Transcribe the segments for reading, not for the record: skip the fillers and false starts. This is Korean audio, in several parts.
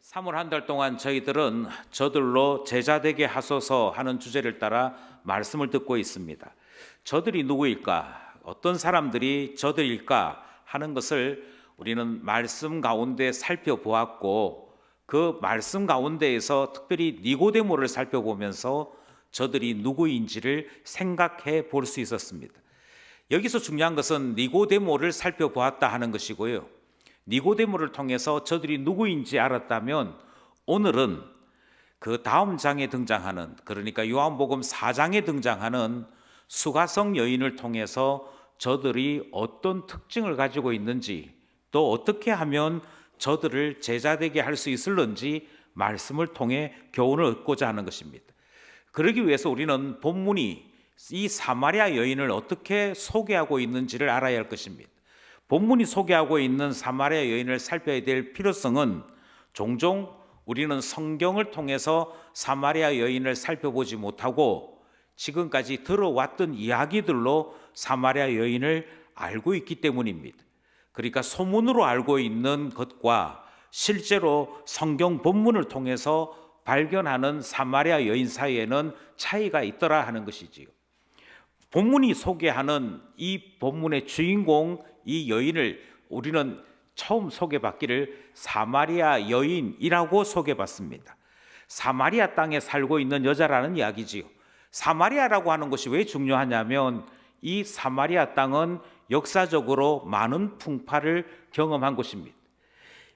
3월 한 달 동안 저희들은 저들로 제자되게 하소서 하는 주제를 따라 말씀을 듣고 있습니다. 저들이 누구일까? 어떤 사람들이 저들일까? 하는 것을 우리는 말씀 가운데 살펴보았고, 그 말씀 가운데에서 특별히 니고데모를 살펴보면서 저들이 누구인지를 생각해 볼 수 있었습니다. 여기서 중요한 것은 니고데모를 살펴보았다 하는 것이고요. 니고데모를 통해서 저들이 누구인지 알았다면 오늘은 그 다음 장에 등장하는, 그러니까 요한복음 4장에 등장하는 수가성 여인을 통해서 저들이 어떤 특징을 가지고 있는지, 또 어떻게 하면 저들을 제자되게 할 수 있을런지 말씀을 통해 교훈을 얻고자 하는 것입니다. 그러기 위해서 우리는 본문이 이 사마리아 여인을 어떻게 소개하고 있는지를 알아야 할 것입니다. 본문이 소개하고 있는 사마리아 여인을 살펴야 될 필요성은, 종종 우리는 성경을 통해서 사마리아 여인을 살펴보지 못하고 지금까지 들어왔던 이야기들로 사마리아 여인을 알고 있기 때문입니다. 그러니까 소문으로 알고 있는 것과 실제로 성경 본문을 통해서 발견하는 사마리아 여인 사이에는 차이가 있더라 하는 것이지요. 본문이 소개하는 이 본문의 주인공, 이 여인을 우리는 처음 소개받기를 사마리아 여인이라고 소개받습니다. 사마리아 땅에 살고 있는 여자라는 이야기지요. 사마리아라고 하는 것이 왜 중요하냐면, 이 사마리아 땅은 역사적으로 많은 풍파를 경험한 곳입니다.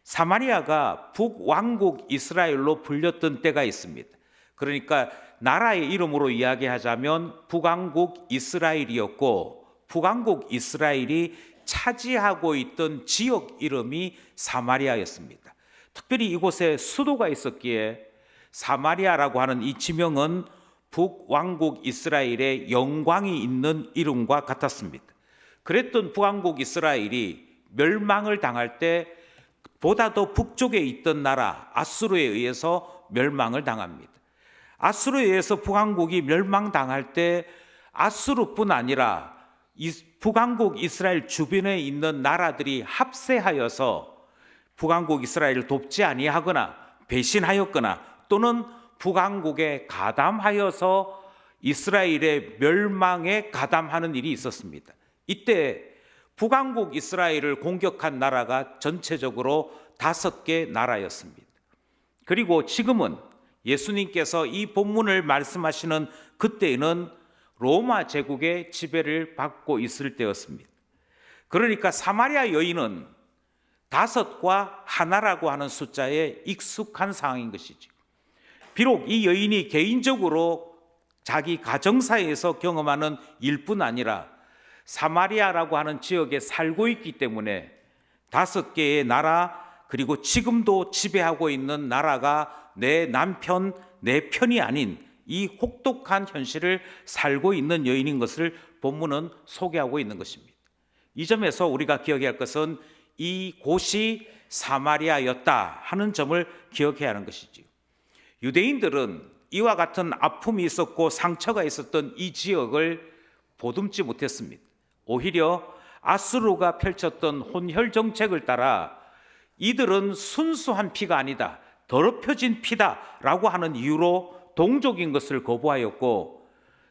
사마리아가 북왕국 이스라엘로 불렸던 때가 있습니다. 그러니까 나라의 이름으로 이야기하자면 북왕국 이스라엘이었고, 북왕국 이스라엘이 차지하고 있던 지역 이름이 사마리아였습니다. 특별히 이곳에 수도가 있었기에 사마리아라고 하는 이 지명은 북왕국 이스라엘의 영광이 있는 이름과 같았습니다. 그랬던 북왕국 이스라엘이 멸망을 당할 때 보다 더 북쪽에 있던 나라 아수르에 의해서 멸망을 당합니다. 아수르에 의해서 북왕국이 멸망당할 때 아수르뿐 아니라 북왕국 이스라엘 주변에 있는 나라들이 합세하여서 북왕국 이스라엘을 돕지 아니하거나 배신하였거나 또는 북왕국에 가담하여서 이스라엘의 멸망에 가담하는 일이 있었습니다. 이때 북왕국 이스라엘을 공격한 나라가 전체적으로 5개 나라였습니다. 그리고 지금은 예수님께서 이 본문을 말씀하시는 그때에는 로마 제국의 지배를 받고 있을 때였습니다. 그러니까 사마리아 여인은 5과 하나라고 하는 숫자에 익숙한 상황인 것이죠. 비록 이 여인이 개인적으로 자기 가정사에서 경험하는 일뿐 아니라 사마리아라고 하는 지역에 살고 있기 때문에 5개의 나라, 그리고 지금도 지배하고 있는 나라가 내 남편, 내 편이 아닌 이 혹독한 현실을 살고 있는 여인인 것을 본문은 소개하고 있는 것입니다. 이 점에서 우리가 기억해야 할 것은 이 곳이 사마리아였다 하는 점을 기억해야 하는 것이지요. 유대인들은 이와 같은 아픔이 있었고 상처가 있었던 이 지역을 보듬지 못했습니다. 오히려 아수르가 펼쳤던 혼혈 정책을 따라 이들은 순수한 피가 아니다, 더럽혀진 피다라고 하는 이유로 동족인 것을 거부하였고,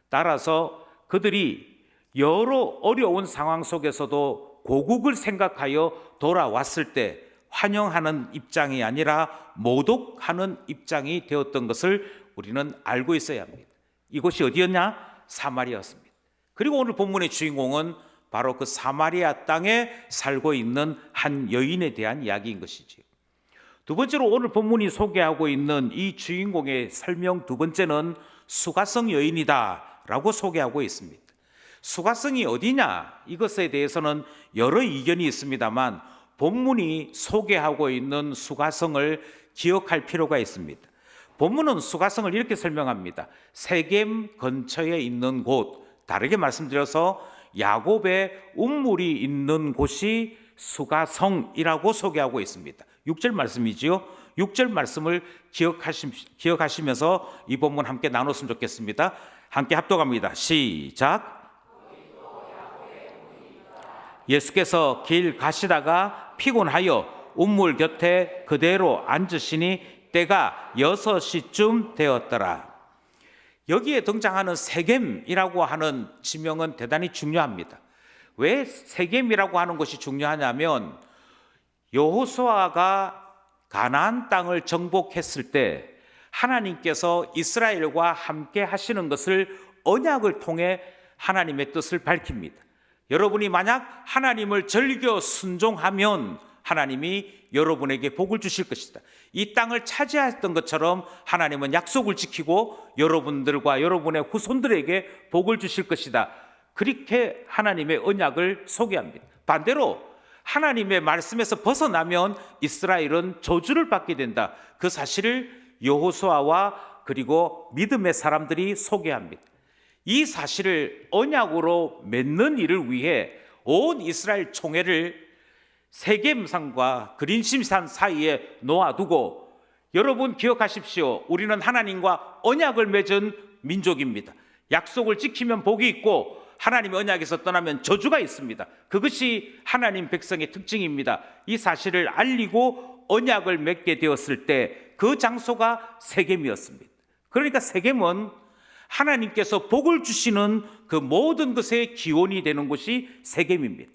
따라서 그들이 여러 어려운 상황 속에서도 고국을 생각하여 돌아왔을 때 환영하는 입장이 아니라 모독하는 입장이 되었던 것을 우리는 알고 있어야 합니다. 이곳이 어디였냐? 사마리아였습니다. 그리고 오늘 본문의 주인공은 바로 그 사마리아 땅에 살고 있는 한 여인에 대한 이야기인 것이지요. 두 번째로 오늘 본문이 소개하고 있는 이 주인공의 설명 두 번째는 수가성 여인이다 라고 소개하고 있습니다. 수가성이 어디냐? 이것에 대해서는 여러 이견이 있습니다만 본문이 소개하고 있는 수가성을 기억할 필요가 있습니다. 본문은 수가성을 이렇게 설명합니다. 세겜 근처에 있는 곳, 다르게 말씀드려서 야곱의 운물이 있는 곳이 수가성이라고 소개하고 있습니다. 6절 말씀이지요. 6절 말씀을 기억하시면서 이 본문 함께 나눴으면 좋겠습니다. 함께 합독합니다. 시작. 예수께서 길 가시다가 피곤하여 운물 곁에 그대로 앉으시니 때가 6시쯤 되었더라. 여기에 등장하는 세겜이라고 하는 지명은 대단히 중요합니다. 왜 세겜이라고 하는 것이 중요하냐면 여호수아가 가나안 땅을 정복했을 때 하나님께서 이스라엘과 함께 하시는 것을 언약을 통해 하나님의 뜻을 밝힙니다. 여러분이 만약 하나님을 즐겨 순종하면 하나님이 여러분에게 복을 주실 것이다. 이 땅을 차지했던 것처럼 하나님은 약속을 지키고 여러분들과 여러분의 후손들에게 복을 주실 것이다. 그렇게 하나님의 언약을 소개합니다. 반대로 하나님의 말씀에서 벗어나면 이스라엘은 저주를 받게 된다. 그 사실을 여호수아와 그리고 믿음의 사람들이 소개합니다. 이 사실을 언약으로 맺는 일을 위해 온 이스라엘 총회를 세겜산과 그린심산 사이에 놓아두고, 여러분 기억하십시오. 우리는 하나님과 언약을 맺은 민족입니다. 약속을 지키면 복이 있고 하나님의 언약에서 떠나면 저주가 있습니다. 그것이 하나님 백성의 특징입니다. 이 사실을 알리고 언약을 맺게 되었을 때 그 장소가 세겜이었습니다. 그러니까 세겜은 하나님께서 복을 주시는 그 모든 것의 기원이 되는 곳이 세겜입니다.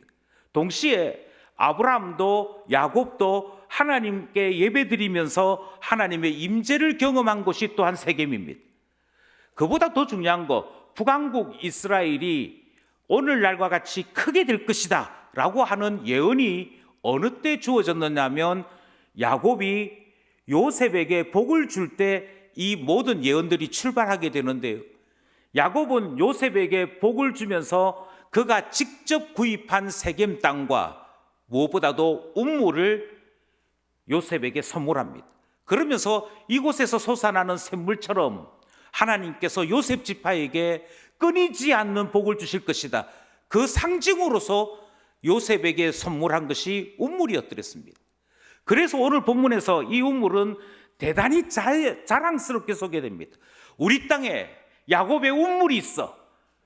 동시에 아브라함도 야곱도 하나님께 예배드리면서 하나님의 임재를 경험한 곳이 또한 세겜입니다. 그보다 더 중요한 거, 북왕국 이스라엘이 오늘날과 같이 크게 될 것이다 라고 하는 예언이 어느 때 주어졌느냐 하면 야곱이 요셉에게 복을 줄 때 이 모든 예언들이 출발하게 되는데요, 야곱은 요셉에게 복을 주면서 그가 직접 구입한 세겜 땅과 무엇보다도 운물을 요셉에게 선물합니다. 그러면서 이곳에서 솟아나는 샘물처럼 하나님께서 요셉 지파에게 끊이지 않는 복을 주실 것이다. 그 상징으로서 요셉에게 선물한 것이 운물이었더랬습니다. 그래서 오늘 본문에서 이 운물은 대단히 자랑스럽게 소개됩니다. 우리 땅에 야곱의 운물이 있어.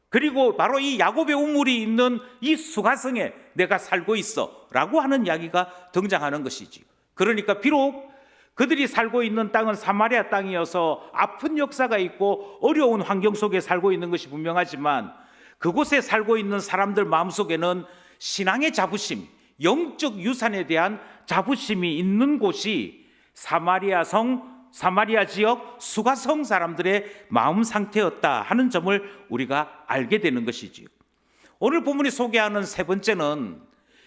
그리고 바로 이 야곱의 운물이 있는 이 수가성에 내가 살고 있어 라고 하는 이야기가 등장하는 것이지. 그러니까 비록 그들이 살고 있는 땅은 사마리아 땅이어서 아픈 역사가 있고 어려운 환경 속에 살고 있는 것이 분명하지만 그곳에 살고 있는 사람들 마음속에는 신앙의 자부심, 영적 유산에 대한 자부심이 있는 곳이 사마리아 지역 수가성 사람들의 마음 상태였다 하는 점을 우리가 알게 되는 것이지요. 오늘 본문이 소개하는 세 번째는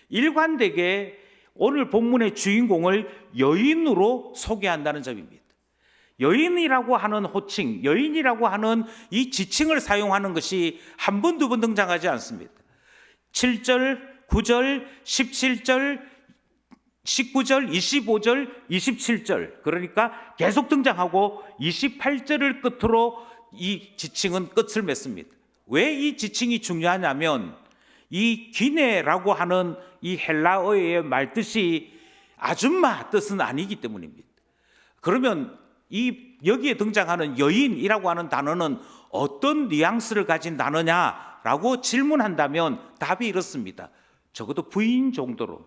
일관되게 오늘 본문의 주인공을 여인으로 소개한다는 점입니다. 여인이라고 하는 호칭, 여인이라고 하는 이 지칭을 사용하는 것이 한 번, 두 번 등장하지 않습니다. 7절, 9절, 17절, 19절, 25절, 27절, 그러니까 계속 등장하고 28절을 끝으로 이 지칭은 끝을 맺습니다. 왜 이 지칭이 중요하냐면 이 기네라고 하는 이 헬라어의 말뜻이 아줌마 뜻은 아니기 때문입니다. 그러면 여기에 등장하는 여인이라고 하는 단어는 어떤 뉘앙스를 가진 단어냐라고 질문한다면 답이 이렇습니다. 적어도 부인 정도로,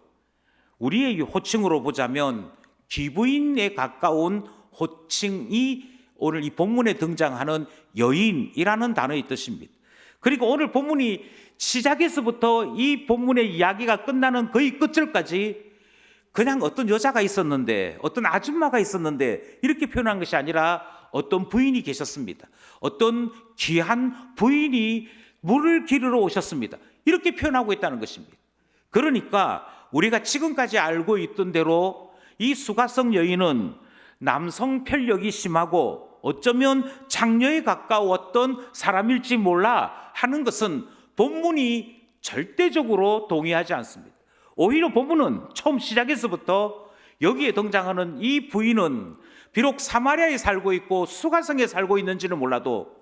우리의 호칭으로 보자면 귀부인에 가까운 호칭이 오늘 이 본문에 등장하는 여인이라는 단어의 뜻입니다. 그리고 오늘 본문이 시작에서부터 이 본문의 이야기가 끝나는 거의 끝절까지 그냥 어떤 여자가 있었는데, 어떤 아줌마가 있었는데 이렇게 표현한 것이 아니라 어떤 부인이 계셨습니다. 어떤 귀한 부인이 물을 기르러 오셨습니다. 이렇게 표현하고 있다는 것입니다. 그러니까 우리가 지금까지 알고 있던 대로 이 수가성 여인은 남성 편력이 심하고 어쩌면 장녀에 가까웠던 사람일지 몰라 하는 것은 본문이 절대적으로 동의하지 않습니다. 오히려 본문은 처음 시작에서부터 여기에 등장하는 이 부인은 비록 사마리아에 살고 있고 수가성에 살고 있는지는 몰라도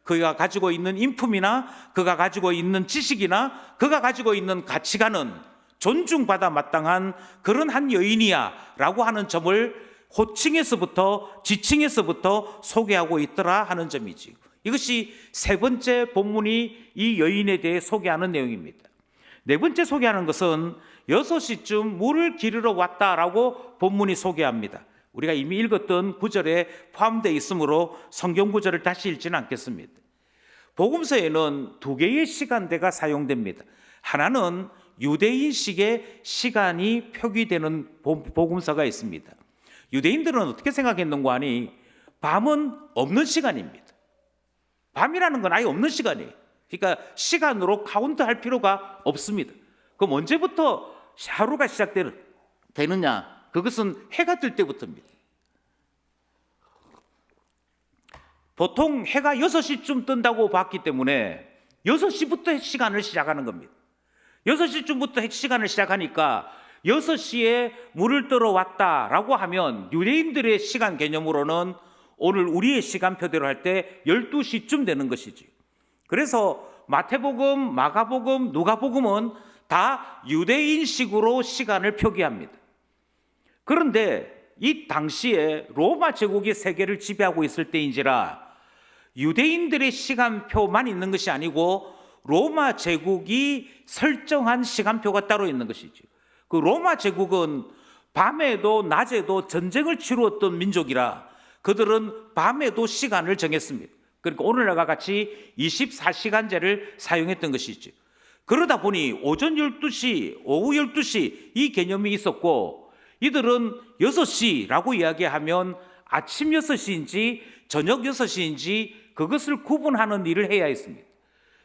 그가 가지고 있는 인품이나 그가 가지고 있는 지식이나 그가 가지고 있는 가치관은 존중받아 마땅한 그런 한 여인이야 라고 하는 점을 호칭에서부터 지칭에서부터 소개하고 있더라 하는 점이지. 이것이 세 번째 본문이 이 여인에 대해 소개하는 내용입니다. 네 번째 소개하는 것은 6시쯤 물을 기르러 왔다라고 본문이 소개합니다. 우리가 이미 읽었던 구절에 포함되어 있으므로 성경 구절을 다시 읽지는 않겠습니다. 복음서에는 두 개의 시간대가 사용됩니다. 하나는 유대인식의 시간이 표기되는 복음서가 있습니다. 유대인들은 어떻게 생각했는가 하니 밤은 없는 시간입니다. 밤이라는 건 아예 없는 시간이에요. 그러니까 시간으로 카운트할 필요가 없습니다. 그럼 언제부터 하루가 시작되느냐? 그것은 해가 뜰 때부터입니다. 보통 해가 6시쯤 뜬다고 봤기 때문에 6시부터 시간을 시작하는 겁니다. 6시쯤부터 시간을 시작하니까 6시에 물을 뜨러 왔다라고 하면 유대인들의 시간 개념으로는 오늘 우리의 시간표대로 할 때 12시쯤 되는 것이지. 그래서 마태복음, 마가복음, 누가복음은 다 유대인식으로 시간을 표기합니다. 그런데 이 당시에 로마 제국이 세계를 지배하고 있을 때인지라 유대인들의 시간표만 있는 것이 아니고 로마 제국이 설정한 시간표가 따로 있는 것이죠. 그 로마 제국은 밤에도 낮에도 전쟁을 치루었던 민족이라 그들은 밤에도 시간을 정했습니다. 그러니까 오늘날과 같이 24시간제를 사용했던 것이죠. 그러다 보니 오전 12시, 오후 12시 이 개념이 있었고 이들은 6시라고 이야기하면 아침 6시인지 저녁 6시인지 그것을 구분하는 일을 해야 했습니다.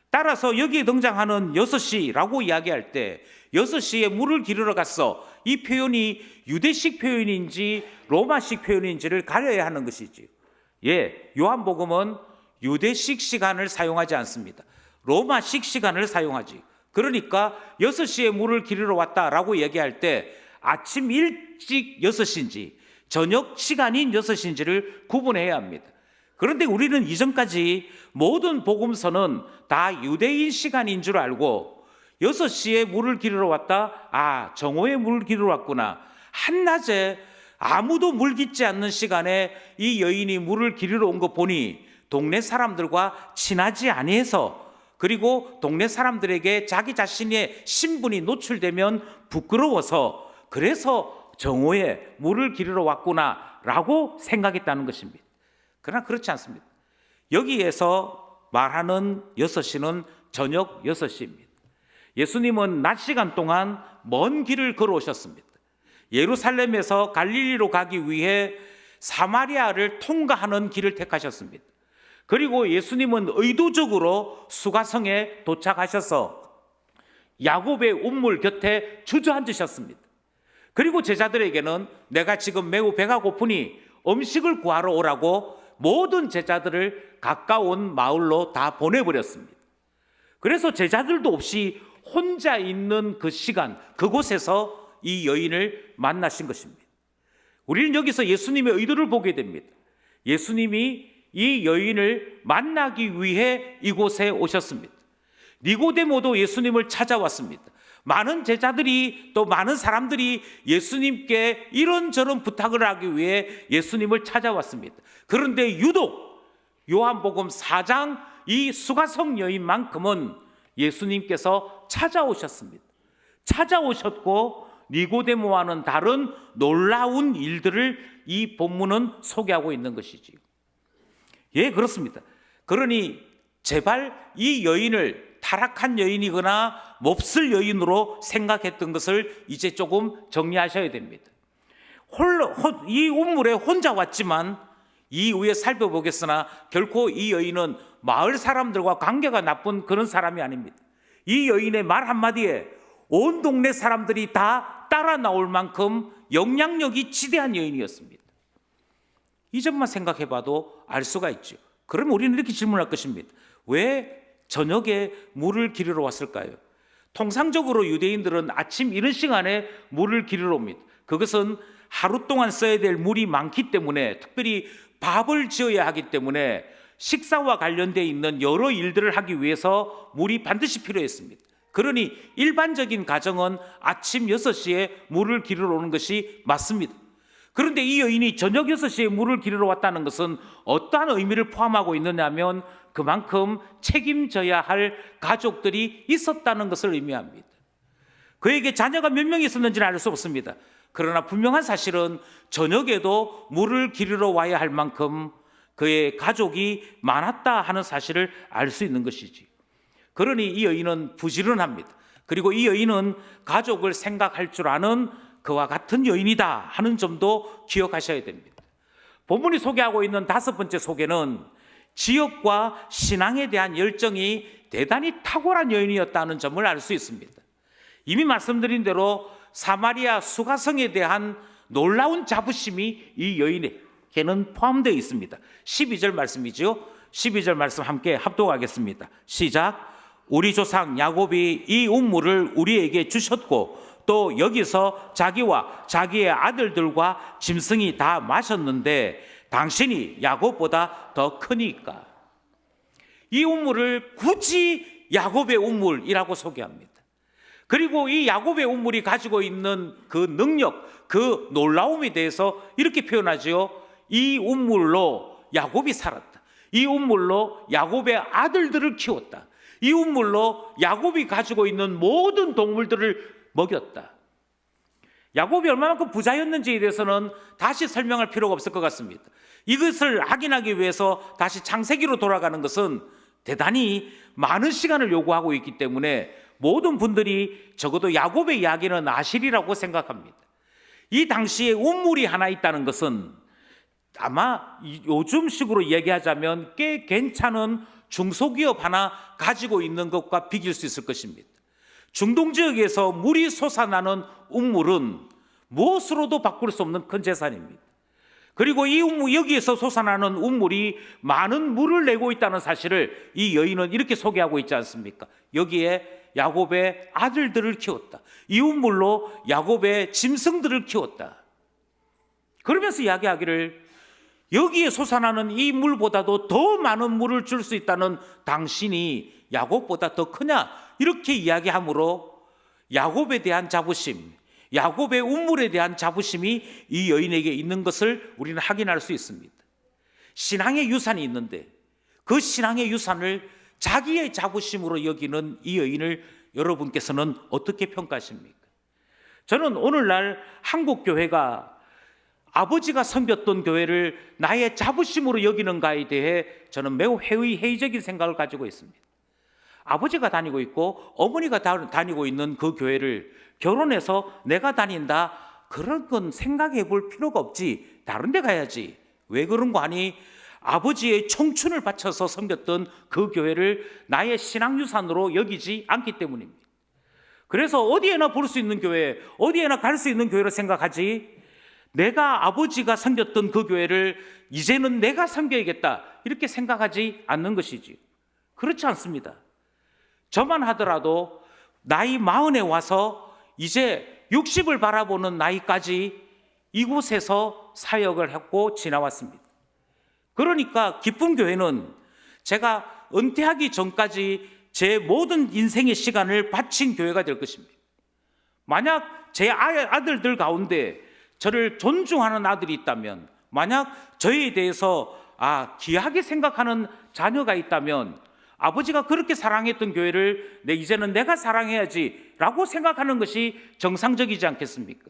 따라서 여기에 등장하는 6시라고 이야기할 때 6시에 물을 기르러 갔어. 이 표현이 유대식 표현인지 로마식 표현인지를 가려야 하는 것이지요. 요한복음은 유대식 시간을 사용하지 않습니다. 로마식 시간을 사용하지. 그러니까 6시에 물을 기르러 왔다라고 얘기할 때 아침 일찍 6시인지 저녁 시간인 6시인지를 구분해야 합니다. 그런데 우리는 이전까지 모든 복음서는 다 유대인 시간인 줄 알고 6시에 물을 기르러 왔다. 정오에 물을 기르러 왔구나. 한낮에 아무도 물 깃지 않는 시간에 이 여인이 물을 기르러 온 거 보니 동네 사람들과 친하지 아니해서 그리고 동네 사람들에게 자기 자신의 신분이 노출되면 부끄러워서 그래서 정오에 물을 기르러 왔구나라고 생각했다는 것입니다. 그러나 그렇지 않습니다. 여기에서 말하는 6시는 저녁 6시입니다. 예수님은 낮 시간 동안 먼 길을 걸어오셨습니다. 예루살렘에서 갈릴리로 가기 위해 사마리아를 통과하는 길을 택하셨습니다. 그리고 예수님은 의도적으로 수가성에 도착하셔서 야곱의 운물 곁에 주저앉으셨습니다. 그리고 제자들에게는 내가 지금 매우 배가 고프니 음식을 구하러 오라고 모든 제자들을 가까운 마을로 다 보내버렸습니다. 그래서 제자들도 없이 혼자 있는 그 시간, 그곳에서 이 여인을 만나신 것입니다. 우리는 여기서 예수님의 의도를 보게 됩니다. 예수님이 이 여인을 만나기 위해 이곳에 오셨습니다. 니고데모도 예수님을 찾아왔습니다. 많은 제자들이 또 많은 사람들이 예수님께 이런저런 부탁을 하기 위해 예수님을 찾아왔습니다. 그런데 유독 요한복음 4장 이 수가성 여인만큼은 예수님께서 찾아오셨습니다. 찾아오셨고 니고데모와는 다른 놀라운 일들을 이 본문은 소개하고 있는 것이지요. 그렇습니다. 그러니 제발 이 여인을 타락한 여인이거나 몹쓸 여인으로 생각했던 것을 이제 조금 정리하셔야 됩니다. 이 운물에 혼자 왔지만 이후에 살펴보겠으나 결코 이 여인은 마을 사람들과 관계가 나쁜 그런 사람이 아닙니다. 이 여인의 말 한마디에 온 동네 사람들이 다 따라 나올 만큼 영향력이 지대한 여인이었습니다. 이 점만 생각해봐도 알 수가 있죠. 그러면 우리는 이렇게 질문할 것입니다. 왜 저녁에 물을 기르러 왔을까요? 통상적으로 유대인들은 아침 이른 시간에 물을 기르러 옵니다. 그것은 하루 동안 써야 될 물이 많기 때문에, 특별히 밥을 지어야 하기 때문에 식사와 관련되어 있는 여러 일들을 하기 위해서 물이 반드시 필요했습니다. 그러니 일반적인 가정은 아침 6시에 물을 기르러 오는 것이 맞습니다. 그런데 이 여인이 저녁 6시에 물을 기르러 왔다는 것은 어떠한 의미를 포함하고 있느냐 하면 그만큼 책임져야 할 가족들이 있었다는 것을 의미합니다. 그에게 자녀가 몇 명 있었는지는 알 수 없습니다. 그러나 분명한 사실은 저녁에도 물을 기르러 와야 할 만큼 그의 가족이 많았다 하는 사실을 알 수 있는 것이지. 그러니 이 여인은 부지런합니다. 그리고 이 여인은 가족을 생각할 줄 아는 그와 같은 여인이다 하는 점도 기억하셔야 됩니다. 본문이 소개하고 있는 5번째 소개는 지역과 신앙에 대한 열정이 대단히 탁월한 여인이었다는 점을 알 수 있습니다. 이미 말씀드린 대로 사마리아 수가성에 대한 놀라운 자부심이 이 여인에게는 포함되어 있습니다. 12절 말씀이죠. 12절 말씀 함께 합독하겠습니다. 시작. 우리 조상 야곱이 이 우물을 우리에게 주셨고 또 여기서 자기와 자기의 아들들과 짐승이 다 마셨는데 당신이 야곱보다 더 크니까. 이 우물을 굳이 야곱의 우물이라고 소개합니다. 그리고 이 야곱의 우물이 가지고 있는 그 능력, 그 놀라움에 대해서 이렇게 표현하지요. 이 우물로 야곱이 살았다. 이 우물로 야곱의 아들들을 키웠다. 이 우물로 야곱이 가지고 있는 모든 동물들을 먹였다. 야곱이 얼마만큼 부자였는지에 대해서는 다시 설명할 필요가 없을 것 같습니다. 이것을 확인하기 위해서 다시 창세기로 돌아가는 것은 대단히 많은 시간을 요구하고 있기 때문에 모든 분들이 적어도 야곱의 이야기는 아시리라고 생각합니다. 이 당시에 우물이 하나 있다는 것은 아마 요즘식으로 얘기하자면 꽤 괜찮은 중소기업 하나 가지고 있는 것과 비길 수 있을 것입니다. 중동 지역에서 물이 솟아나는 우물은 무엇으로도 바꿀 수 없는 큰 재산입니다. 그리고 이 우물, 여기에서 솟아나는 우물이 많은 물을 내고 있다는 사실을 이 여인은 이렇게 소개하고 있지 않습니까? 여기에 야곱의 아들들을 키웠다. 이 우물로 야곱의 짐승들을 키웠다. 그러면서 이야기하기를 여기에 솟아나는 이 물보다도 더 많은 물을 줄 수 있다는 당신이 야곱보다 더 크냐? 이렇게 이야기하므로 야곱에 대한 자부심, 야곱의 우물에 대한 자부심이 이 여인에게 있는 것을 우리는 확인할 수 있습니다. 신앙의 유산이 있는데 그 신앙의 유산을 자기의 자부심으로 여기는 이 여인을 여러분께서는 어떻게 평가하십니까? 저는 오늘날 한국 교회가 아버지가 섬겼던 교회를 나의 자부심으로 여기는가에 대해 저는 매우 회의적인 생각을 가지고 있습니다. 아버지가 다니고 있고 어머니가 다니고 있는 그 교회를 결혼해서 내가 다닌다, 그런 건 생각해 볼 필요가 없지. 다른 데 가야지. 왜 그런 거 아니? 아버지의 청춘을 바쳐서 섬겼던 그 교회를 나의 신앙유산으로 여기지 않기 때문입니다. 그래서 어디에나 볼 수 있는 교회, 어디에나 갈 수 있는 교회로 생각하지, 내가 아버지가 섬겼던 그 교회를 이제는 내가 섬겨야겠다 이렇게 생각하지 않는 것이지. 그렇지 않습니다. 저만 하더라도 나이 40에 와서 이제 60을 바라보는 나이까지 이곳에서 사역을 했고 지나왔습니다. 그러니까 기쁜 교회는 제가 은퇴하기 전까지 제 모든 인생의 시간을 바친 교회가 될 것입니다. 만약 제 아들들 가운데 저를 존중하는 아들이 있다면, 만약 저에 대해서 귀하게 생각하는 자녀가 있다면, 아버지가 그렇게 사랑했던 교회를 이제는 내가 사랑해야지 라고 생각하는 것이 정상적이지 않겠습니까?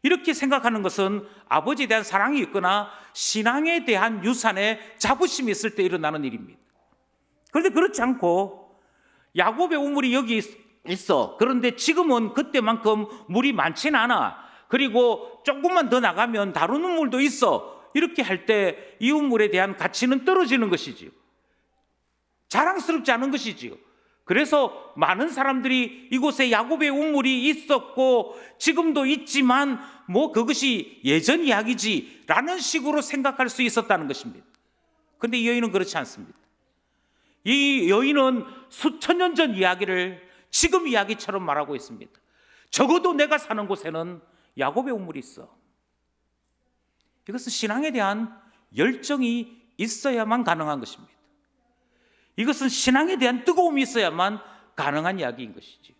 이렇게 생각하는 것은 아버지에 대한 사랑이 있거나 신앙에 대한 유산에 자부심이 있을 때 일어나는 일입니다. 그런데 그렇지 않고 야곱의 우물이 여기 있어. 그런데 지금은 그때만큼 물이 많지는 않아. 그리고 조금만 더 나가면 다른 우물도 있어. 이렇게 할 때 이 우물에 대한 가치는 떨어지는 것이지요. 자랑스럽지 않은 것이지요. 그래서 많은 사람들이 이곳에 야곱의 우물이 있었고 지금도 있지만 그것이 예전 이야기지 라는 식으로 생각할 수 있었다는 것입니다. 그런데 이 여인은 그렇지 않습니다. 이 여인은 수천 년 전 이야기를 지금 이야기처럼 말하고 있습니다. 적어도 내가 사는 곳에는 야곱의 우물이 있어. 이것은 신앙에 대한 열정이 있어야만 가능한 것입니다. 이것은 신앙에 대한 뜨거움이 있어야만 가능한 이야기인 것이지.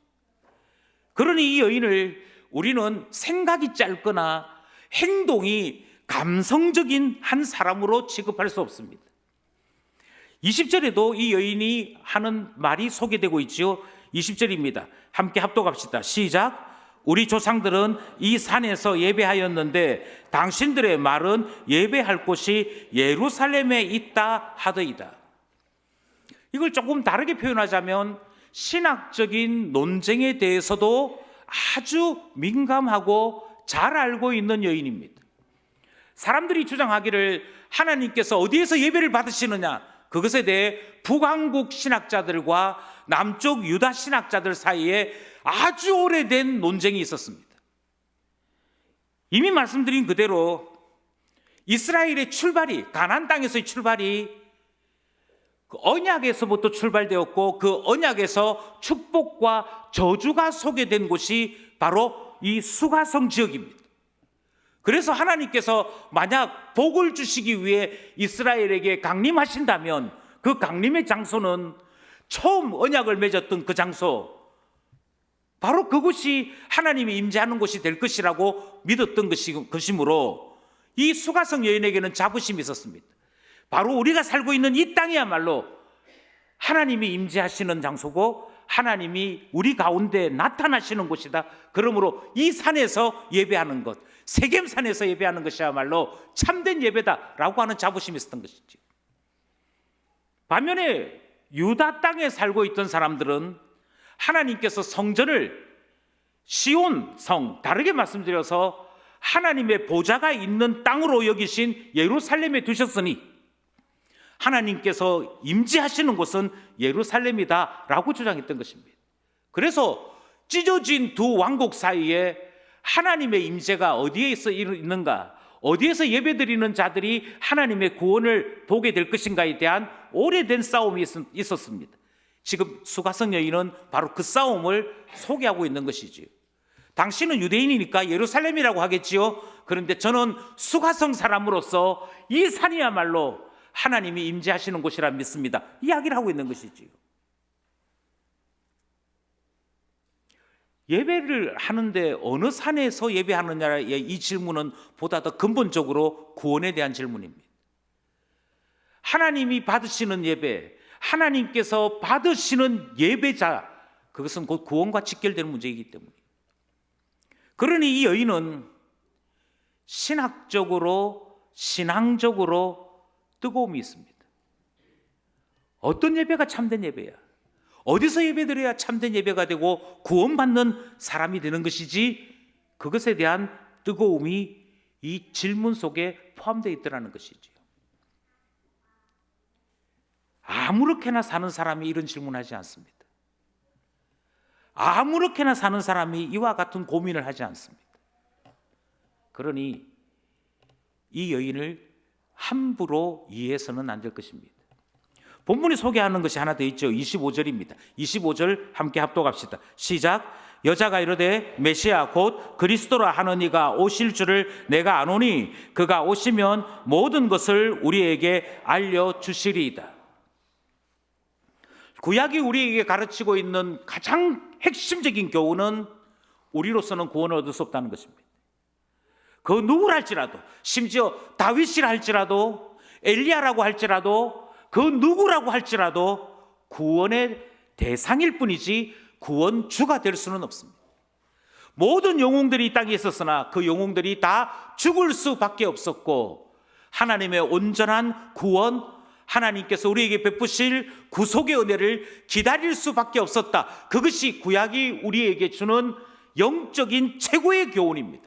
그러니 이 여인을 우리는 생각이 짧거나 행동이 감성적인 한 사람으로 취급할 수 없습니다. 20절에도 이 여인이 하는 말이 소개되고 있지요. 20절입니다. 함께 합독합시다. 시작. 우리 조상들은 이 산에서 예배하였는데 당신들의 말은 예배할 곳이 예루살렘에 있다 하더이다. 이걸 조금 다르게 표현하자면 신학적인 논쟁에 대해서도 아주 민감하고 잘 알고 있는 여인입니다. 사람들이 주장하기를 하나님께서 어디에서 예배를 받으시느냐, 그것에 대해 북한국 신학자들과 남쪽 유다 신학자들 사이에 아주 오래된 논쟁이 있었습니다. 이미 말씀드린 그대로 이스라엘의 출발이, 가나안 땅에서의 출발이 그 언약에서부터 출발되었고, 그 언약에서 축복과 저주가 소개된 곳이 바로 이 수가성 지역입니다. 그래서 하나님께서 만약 복을 주시기 위해 이스라엘에게 강림하신다면 그 강림의 장소는 처음 언약을 맺었던 그 장소, 바로 그곳이 하나님이 임재하는 곳이 될 것이라고 믿었던 것이므로 이 수가성 여인에게는 자부심이 있었습니다. 바로 우리가 살고 있는 이 땅이야말로 하나님이 임재하시는 장소고 하나님이 우리 가운데 나타나시는 곳이다. 그러므로 이 산에서 예배하는 것, 세겜산에서 예배하는 것이야말로 참된 예배다라고 하는 자부심이 있었던 것이죠. 반면에 유다 땅에 살고 있던 사람들은 하나님께서 성전을 시온 성, 다르게 말씀드려서 하나님의 보좌가 있는 땅으로 여기신 예루살렘에 두셨으니 하나님께서 임재하시는 곳은 예루살렘이다라고 주장했던 것입니다. 그래서 찢어진 두 왕국 사이에 하나님의 임재가 어디에 있는가, 어디에서 예배드리는 자들이 하나님의 구원을 보게 될 것인가에 대한 오래된 싸움이 있었습니다. 지금 수가성 여인은 바로 그 싸움을 소개하고 있는 것이지요. 당신은 유대인이니까 예루살렘이라고 하겠지요. 그런데 저는 수가성 사람으로서 이 산이야말로 하나님이 임재하시는 곳이라 믿습니다. 이야기를 하고 있는 것이지요. 예배를 하는데 어느 산에서 예배하느냐의 이 질문은 보다 더 근본적으로 구원에 대한 질문입니다. 하나님이 받으시는 예배, 하나님께서 받으시는 예배자, 그것은 곧 구원과 직결되는 문제이기 때문에. 그러니 이 여인은 신학적으로, 신앙적으로 뜨거움이 있습니다. 어떤 예배가 참된 예배야? 어디서 예배드려야 참된 예배가 되고 구원받는 사람이 되는 것이지? 그것에 대한 뜨거움이 이 질문 속에 포함되어 있더라는 것이지요. 아무렇게나 사는 사람이 이런 질문하지 않습니다. 아무렇게나 사는 사람이 이와 같은 고민을 하지 않습니다. 그러니 이 여인을 함부로 이해해서는 안 될 것입니다. 본문이 소개하는 것이 하나 더 있죠. 25절입니다. 25절 함께 합독합시다. 시작. 여자가 이르되 메시아 곧 그리스도라 하는 이가 오실 줄을 내가 아노니 그가 오시면 모든 것을 우리에게 알려주시리이다. 구약이 우리에게 가르치고 있는 가장 핵심적인 교훈은 우리로서는 구원을 얻을 수 없다는 것입니다. 그 누구라 할지라도, 심지어 다윗이라 할지라도, 엘리야라고 할지라도, 그 누구라고 할지라도 구원의 대상일 뿐이지 구원주가 될 수는 없습니다. 모든 영웅들이 이 땅에 있었으나 그 영웅들이 다 죽을 수밖에 없었고 하나님의 온전한 구원, 하나님께서 우리에게 베푸실 구속의 은혜를 기다릴 수밖에 없었다. 그것이 구약이 우리에게 주는 영적인 최고의 교훈입니다.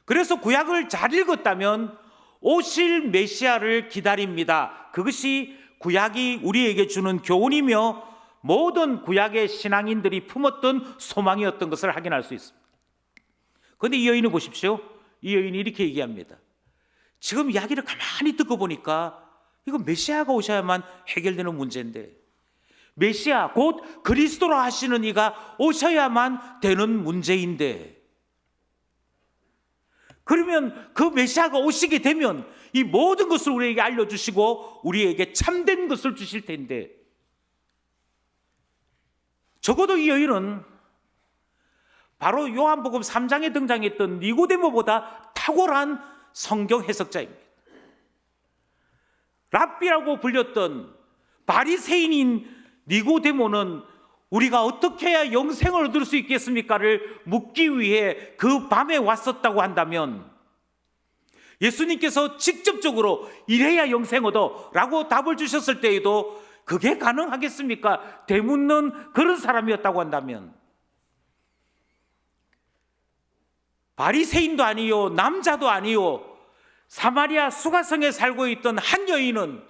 그래서 구약을 잘 읽었다면 오실 메시아를 기다립니다. 그것이 구약이 우리에게 주는 교훈이며 모든 구약의 신앙인들이 품었던 소망이었던 것을 확인할 수 있습니다. 그런데 이 여인을 보십시오. 이 여인이 이렇게 얘기합니다. 지금 이야기를 가만히 듣고 보니까 이건 메시아가 오셔야만 해결되는 문제인데, 메시아 곧 그리스도라 하시는 이가 오셔야만 되는 문제인데, 그러면 그 메시아가 오시게 되면 이 모든 것을 우리에게 알려주시고 우리에게 참된 것을 주실 텐데, 적어도 이 여인은 바로 요한복음 3장에 등장했던 니고데모보다 탁월한 성경 해석자입니다. 랍비라고 불렸던 바리새인인 니고데모는 우리가 어떻게 해야 영생을 얻을 수 있겠습니까를 묻기 위해 그 밤에 왔었다고 한다면 예수님께서 직접적으로 이래야 영생 얻어 라고 답을 주셨을 때에도 그게 가능하겠습니까? 되묻는 그런 사람이었다고 한다면 바리새인도 아니요 남자도 아니요 사마리아 수가성에 살고 있던 한 여인은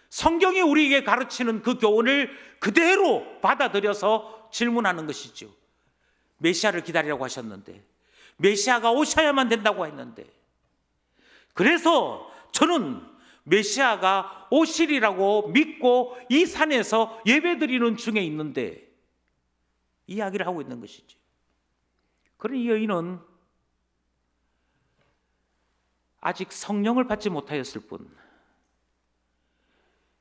성경이 우리에게 가르치는 그 교훈을 그대로 받아들여서 질문하는 것이죠. 메시아를 기다리라고 하셨는데, 메시아가 오셔야만 된다고 했는데, 그래서 저는 메시아가 오시리라고 믿고 이 산에서 예배드리는 중에 있는데 이야기를 하고 있는 것이죠. 그런 이 여인은 아직 성령을 받지 못하였을 뿐,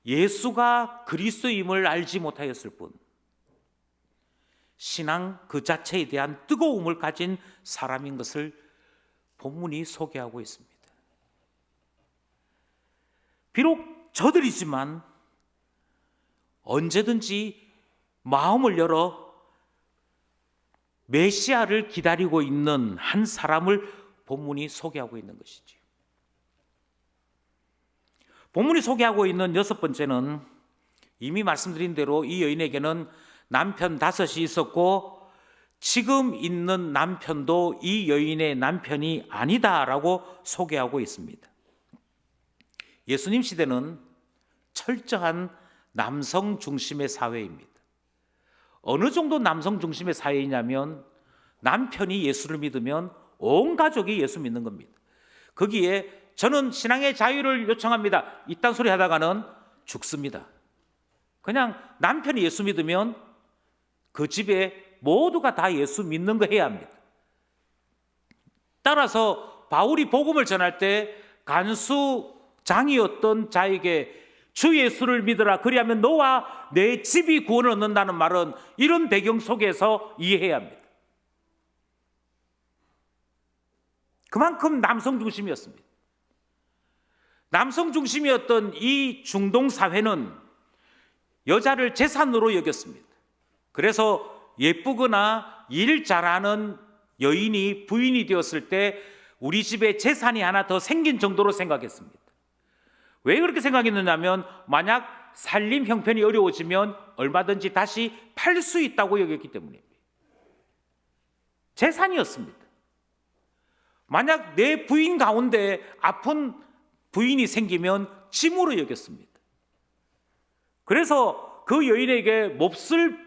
예수가 그리스도임을 알지 못하였을 뿐, 신앙 그 자체에 대한 뜨거움을 가진 사람인 것을 본문이 소개하고 있습니다. 비록 저들이지만 언제든지 마음을 열어 메시아를 기다리고 있는 한 사람을 본문이 소개하고 있는 것이죠. 본문이 소개하고 있는 여섯 번째는 이미 말씀드린 대로 이 여인에게는 남편 5이 있었고 지금 있는 남편도 이 여인의 남편이 아니다라고 소개하고 있습니다. 예수님 시대는 철저한 남성 중심의 사회입니다. 어느 정도 남성 중심의 사회이냐면 남편이 예수를 믿으면 온 가족이 예수 믿는 겁니다. 거기에 저는 신앙의 자유를 요청합니다 이딴 소리 하다가는 죽습니다. 그냥 남편이 예수 믿으면 그 집에 모두가 다 예수 믿는 거 해야 합니다. 따라서 바울이 복음을 전할 때 간수장이었던 자에게 주 예수를 믿으라 그리하면 너와 내 집이 구원을 얻는다는 말은 이런 배경 속에서 이해해야 합니다. 그만큼 남성 중심이었습니다. 남성 중심이었던 이 중동 사회는 여자를 재산으로 여겼습니다. 그래서 예쁘거나 일 잘하는 여인이 부인이 되었을 때 우리 집에 재산이 하나 더 생긴 정도로 생각했습니다. 왜 그렇게 생각했느냐면 만약 살림 형편이 어려워지면 얼마든지 다시 팔 수 있다고 여겼기 때문입니다. 재산이었습니다. 만약 내 부인 가운데 아픈 부인이 생기면 짐으로 여겼습니다. 그래서 그 여인에게 몹쓸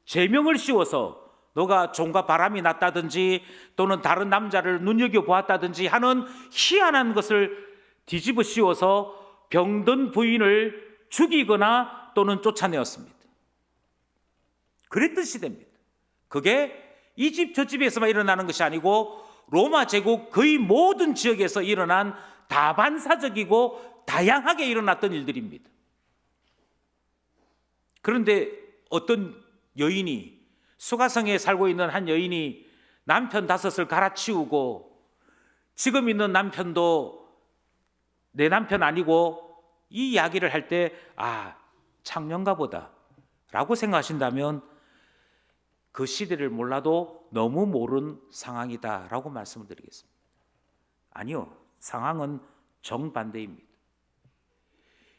죄명을 씌워서 너가 종과 바람이 났다든지 또는 다른 남자를 눈여겨보았다든지 하는 희한한 것을 뒤집어 씌워서 병든 부인을 죽이거나 또는 쫓아내었습니다. 그랬던 시대입니다. 그게 이 집 저 집에서만 일어나는 것이 아니고 로마 제국 거의 모든 지역에서 일어난 다반사적이고 다양하게 일어났던 일들입니다. 그런데 어떤 여인이 수가성에 살고 있는 한 여인이 남편 5을 갈아치우고 지금 있는 남편도 내 남편 아니고 이 이야기를 할 때 창녀인가 보다 라고 생각하신다면 그 시대를 몰라도 너무 모르는 상황이다 라고 말씀을 드리겠습니다. 아니요, 상황은 정반대입니다.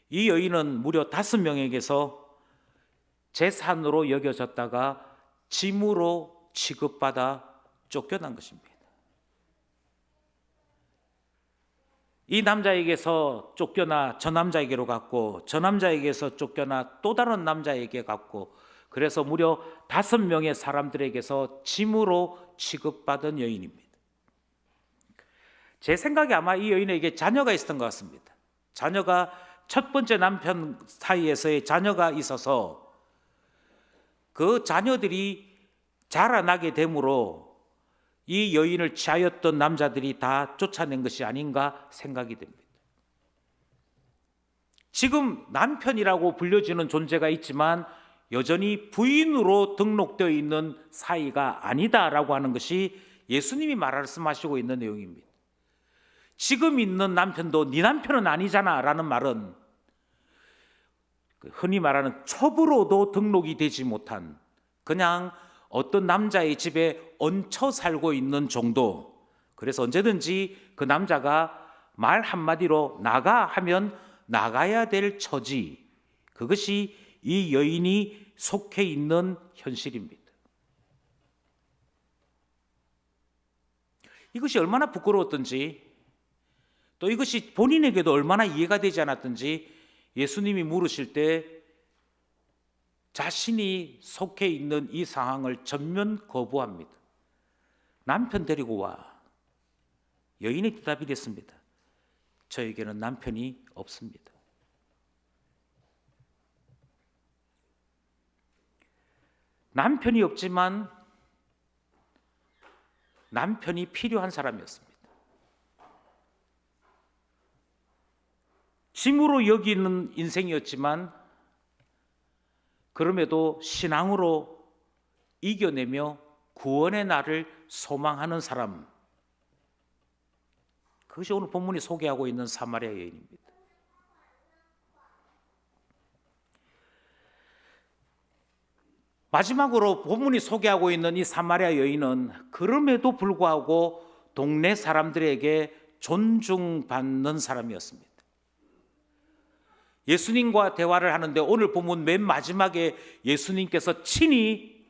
이 여인은 무려 5명에게서 재산으로 여겨졌다가 짐으로 취급받아 쫓겨난 것입니다. 이 남자에게서 쫓겨나 저 남자에게로 갔고 저 남자에게서 쫓겨나 또 다른 남자에게 갔고 그래서 무려 5명의 사람들에게서 짐으로 취급받은 여인입니다. 제 생각에 아마 이 여인에게 자녀가 있었던 것 같습니다. 자녀가 첫 번째 남편 사이에서의 자녀가 있어서 그 자녀들이 자라나게 되므로 이 여인을 취하였던 남자들이 다 쫓아낸 것이 아닌가 생각이 됩니다. 지금 남편이라고 불려지는 존재가 있지만 여전히 부인으로 등록되어 있는 사이가 아니다라고 하는 것이 예수님이 말씀하시고 있는 내용입니다. 지금 있는 남편도 네 남편은 아니잖아 라는 말은 흔히 말하는 첩으로도 등록이 되지 못한 그냥 어떤 남자의 집에 얹혀 살고 있는 정도. 그래서 언제든지 그 남자가 말 한마디로 나가 하면 나가야 될 처지. 그것이 이 여인이 속해 있는 현실입니다. 이것이 얼마나 부끄러웠던지, 또 이것이 본인에게도 얼마나 이해가 되지 않았던지 예수님이 물으실 때 자신이 속해 있는 이 상황을 전면 거부합니다. 남편 데리고 와. 여인의 대답이 됐습니다. 저에게는 남편이 없습니다. 남편이 없지만 남편이 필요한 사람이었습니다. 짐으로 여기는 인생이었지만 그럼에도 신앙으로 이겨내며 구원의 날을 소망하는 사람, 그것이 오늘 본문이 소개하고 있는 사마리아 여인입니다. 마지막으로 본문이 소개하고 있는 이 사마리아 여인은 그럼에도 불구하고 동네 사람들에게 존중받는 사람이었습니다. 예수님과 대화를 하는데 오늘 본문 맨 마지막에 예수님께서 친히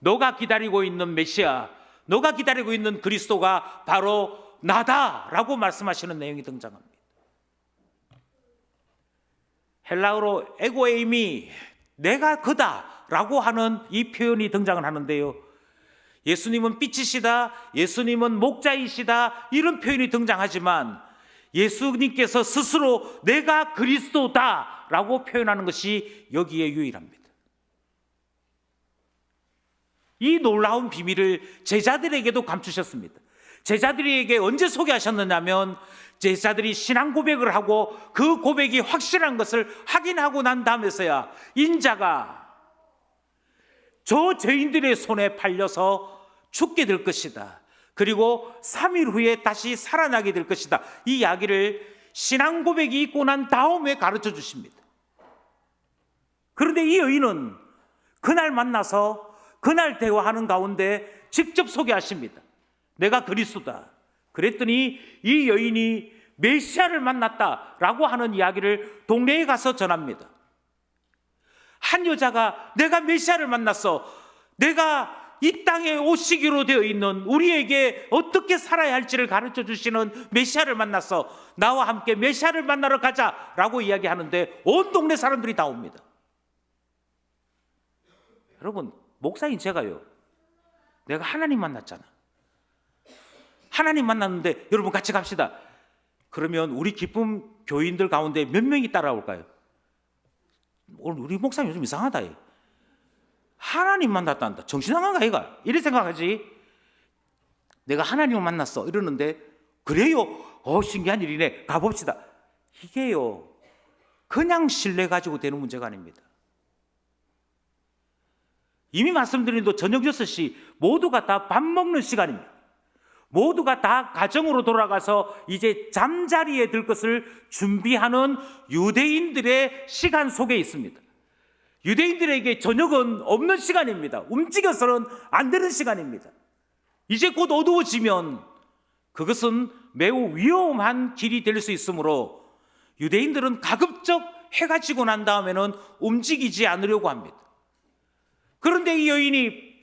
너가 기다리고 있는 메시아, 너가 기다리고 있는 그리스도가 바로 나다라고 말씀하시는 내용이 등장합니다. 헬라어로 에고에이미, 내가 그다라고 하는 이 표현이 등장을 하는데요, 예수님은 빛이시다, 예수님은 목자이시다, 이런 표현이 등장하지만 예수님께서 스스로 내가 그리스도다라고 표현하는 것이 여기에 유일합니다. 이 놀라운 비밀을 제자들에게도 감추셨습니다. 제자들에게 언제 소개하셨느냐면 제자들이 신앙 고백을 하고 그 고백이 확실한 것을 확인하고 난 다음에서야 인자가 저 죄인들의 손에 팔려서 죽게 될 것이다, 그리고 3일 후에 다시 살아나게 될 것이다, 이 이야기를 신앙 고백이 있고 난 다음에 가르쳐 주십니다. 그런데 이 여인은 그날 만나서 그날 대화하는 가운데 직접 소개하십니다. 내가 그리스도다. 그랬더니 이 여인이 메시아를 만났다라고 하는 이야기를 동네에 가서 전합니다. 한 여자가 내가 메시아를 만났어, 내가 이 땅에 오시기로 되어 있는 우리에게 어떻게 살아야 할지를 가르쳐 주시는 메시아를 만났어, 나와 함께 메시아를 만나러 가자라고 이야기하는데 온 동네 사람들이 다 옵니다. 여러분, 목사인 제가요, 내가 하나님 만났잖아. 하나님 만났는데 여러분 같이 갑시다. 그러면 우리 기쁨 교인들 가운데 몇 명이 따라올까요? 오늘 우리 목사님 좀 이상하다. 하나님 만났단다, 정신 나간가 이가? 이래 생각하지. 내가 하나님을 만났어 이러는데 그래요? 신기한 일이네, 가봅시다. 이게요, 그냥 신뢰 가지고 되는 문제가 아닙니다. 이미 말씀드린 대로 저녁 6시 모두가 다 밥 먹는 시간입니다. 모두가 다 가정으로 돌아가서 이제 잠자리에 들 것을 준비하는 유대인들의 시간 속에 있습니다. 유대인들에게 저녁은 없는 시간입니다. 움직여서는 안 되는 시간입니다. 이제 곧 어두워지면 그것은 매우 위험한 길이 될 수 있으므로 유대인들은 가급적 해가 지고 난 다음에는 움직이지 않으려고 합니다. 그런데 이 여인이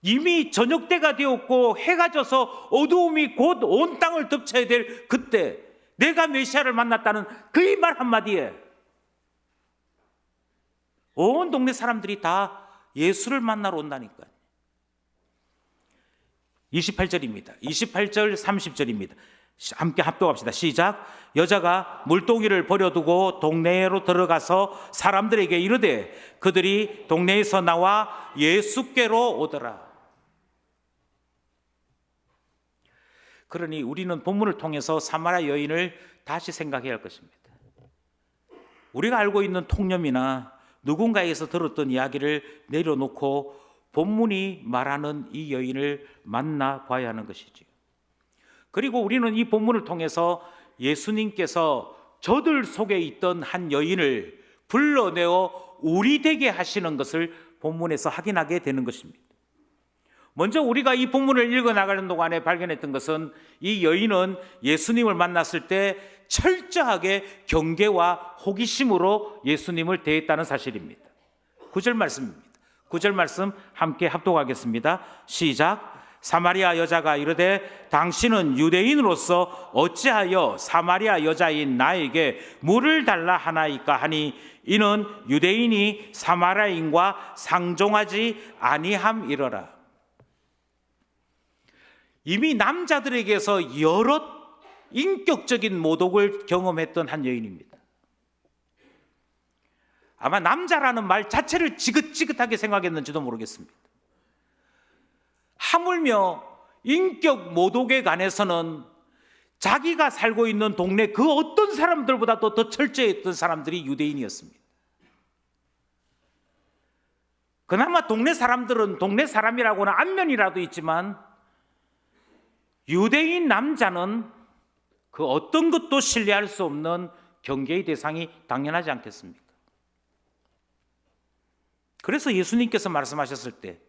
이미 저녁 때가 되었고 해가 져서 어두움이 곧 온 땅을 덮쳐야 될 그때 내가 메시아를 만났다는 그 말 한마디에 온 동네 사람들이 다 예수를 만나러 온다니까요. 28절입니다. 28절 30절입니다. 함께 합독합시다. 시작. 여자가 물동이를 버려두고 동네로 들어가서 사람들에게 이르되 그들이 동네에서 나와 예수께로 오더라. 그러니 우리는 본문을 통해서 사마리아 여인을 다시 생각해야 할 것입니다. 우리가 알고 있는 통념이나 누군가에게서 들었던 이야기를 내려놓고 본문이 말하는 이 여인을 만나봐야 하는 것이지요. 그리고 우리는 이 본문을 통해서 예수님께서 저들 속에 있던 한 여인을 불러내어 우리 되게 하시는 것을 본문에서 확인하게 되는 것입니다. 먼저 우리가 이 본문을 읽어나가는 동안에 발견했던 것은 이 여인은 예수님을 만났을 때 철저하게 경계와 호기심으로 예수님을 대했다는 사실입니다. 9절 말씀입니다. 9절 말씀 함께 합독하겠습니다. 시작. 사마리아 여자가 이르되 당신은 유대인으로서 어찌하여 사마리아 여자인 나에게 물을 달라 하나이까 하니 이는 유대인이 사마리아인과 상종하지 아니함이러라. 이미 남자들에게서 여러 인격적인 모독을 경험했던 한 여인입니다. 아마 남자라는 말 자체를 지긋지긋하게 생각했는지도 모르겠습니다. 하물며 인격 모독에 관해서는 자기가 살고 있는 동네 그 어떤 사람들보다도 더 철저했던 사람들이 유대인이었습니다. 그나마 동네 사람들은 동네 사람이라고는 안면이라도 있지만 유대인 남자는 그 어떤 것도 신뢰할 수 없는 경계의 대상이 당연하지 않겠습니까? 그래서 예수님께서 말씀하셨을 때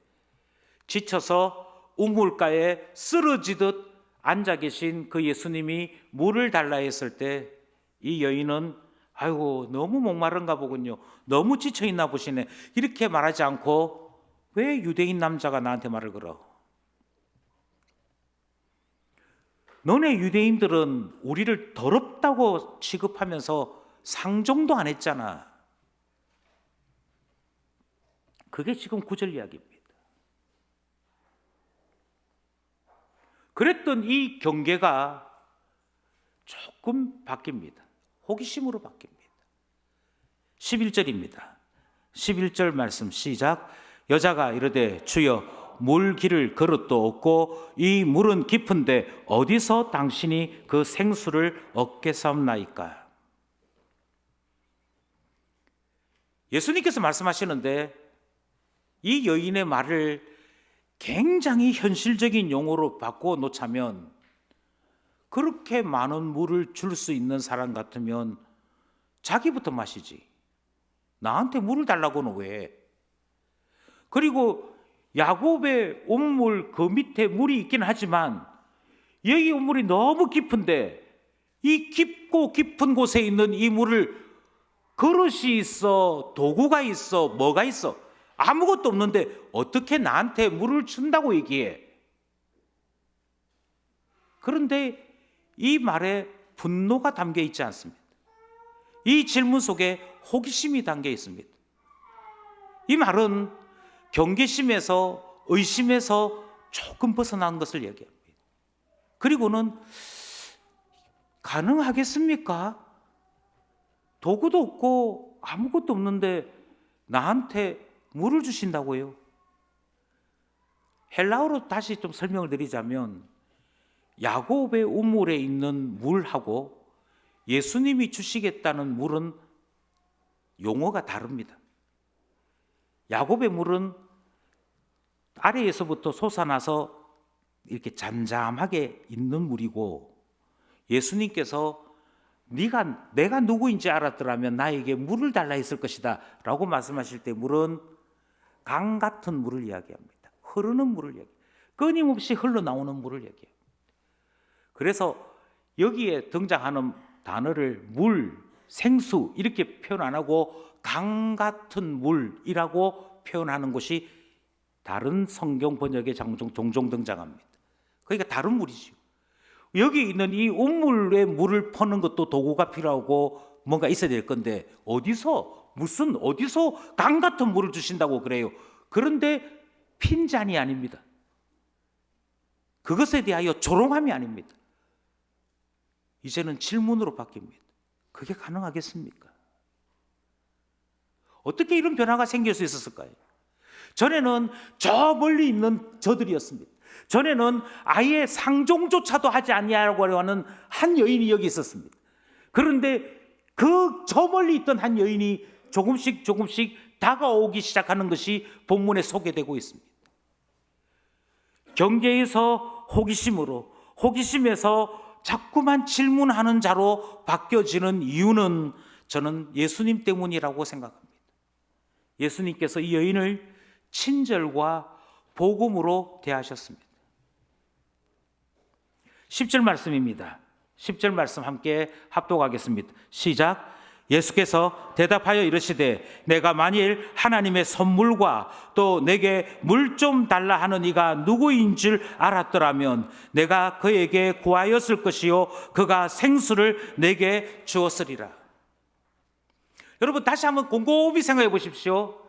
지쳐서 우물가에 쓰러지듯 앉아 계신 그 예수님이 물을 달라 했을 때 이 여인은 아이고 너무 목마른가 보군요. 너무 지쳐있나 보시네. 이렇게 말하지 않고 왜 유대인 남자가 나한테 말을 걸어? 너네 유대인들은 우리를 더럽다고 취급하면서 상종도 안 했잖아. 그게 지금 9절 이야기입니다. 그랬던 이 경계가 조금 바뀝니다. 호기심으로 바뀝니다. 11절입니다. 11절 말씀 시작. 여자가 이르되 주여 물길을 그릇도 없고 이 물은 깊은데 어디서 당신이 그 생수를 얻겠사옵나이까. 예수님께서 말씀하시는데 이 여인의 말을 굉장히 현실적인 용어로 바꿔 놓자면 그렇게 많은 물을 줄 수 있는 사람 같으면 자기부터 마시지. 나한테 물을 달라고는 왜? 그리고 야곱의 온물 그 밑에 물이 있긴 하지만 여기 온물이 너무 깊은데 이 깊고 깊은 곳에 있는 이 물을 그릇이 있어, 도구가 있어, 뭐가 있어? 아무것도 없는데 어떻게 나한테 물을 준다고 얘기해? 그런데 이 말에 분노가 담겨 있지 않습니다. 이 질문 속에 호기심이 담겨 있습니다. 이 말은 경계심에서 의심에서 조금 벗어난 것을 얘기합니다. 그리고는 가능하겠습니까? 도구도 없고 아무것도 없는데 나한테 물을 주신다고요? 헬라어로 다시 좀 설명을 드리자면 야곱의 우물에 있는 물하고 예수님이 주시겠다는 물은 용어가 다릅니다. 야곱의 물은 아래에서부터 솟아나서 이렇게 잠잠하게 있는 물이고 예수님께서 내가 누구인지 알았더라면 나에게 물을 달라 했을 것이다 라고 말씀하실 때 물은 강 같은 물을 이야기합니다. 흐르는 물을 이야기합니다. 끊임없이 흘러나오는 물을 이야기합니다. 그래서 여기에 등장하는 단어를 물, 생수 이렇게 표현 안 하고 강 같은 물이라고 표현하는 것이 다른 성경 번역에 종종 등장합니다. 그러니까 다른 물이죠. 여기 있는 이 온물에 물을 퍼는 것도 도구가 필요하고 뭔가 있어야 될 건데 어디서 강 같은 물을 주신다고 그래요. 그런데 핀잔이 아닙니다. 그것에 대하여 조롱함이 아닙니다. 이제는 질문으로 바뀝니다. 그게 가능하겠습니까? 어떻게 이런 변화가 생길 수 있었을까요? 전에는 저 멀리 있는 저들이었습니다. 전에는 아예 상종조차도 하지 않냐고 하는 한 여인이 여기 있었습니다. 그런데 그 저 멀리 있던 한 여인이 조금씩 다가오기 시작하는 것이 본문에 소개되고 있습니다. 경계에서 호기심으로, 호기심에서 자꾸만 질문하는 자로 바뀌어지는 이유는 저는 예수님 때문이라고 생각합니다. 예수님께서 이 여인을 친절과 복음으로 대하셨습니다. 10절 말씀입니다. 10절 말씀 함께 합독하겠습니다. 시작. 예수께서 대답하여 이르시되 내가 만일 하나님의 선물과 또 내게 물 좀 달라 하는 이가 누구인 줄 알았더라면 내가 그에게 구하였을 것이요 그가 생수를 내게 주었으리라. 여러분 다시 한번 곰곰이 생각해 보십시오.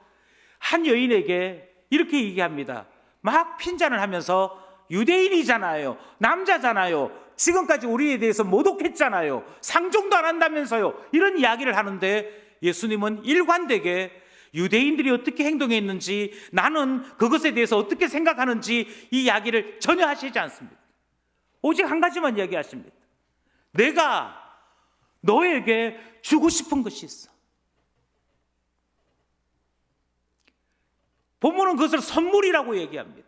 한 여인에게 이렇게 얘기합니다. 막 핀잔을 하면서 유대인이잖아요, 남자잖아요, 지금까지 우리에 대해서 모독했잖아요, 상종도 안 한다면서요, 이런 이야기를 하는데 예수님은 일관되게 유대인들이 어떻게 행동했는지, 나는 그것에 대해서 어떻게 생각하는지 이 이야기를 전혀 하시지 않습니다. 오직 한 가지만 이야기하십니다. 내가 너에게 주고 싶은 것이 있어. 본문은 그것을 선물이라고 얘기합니다.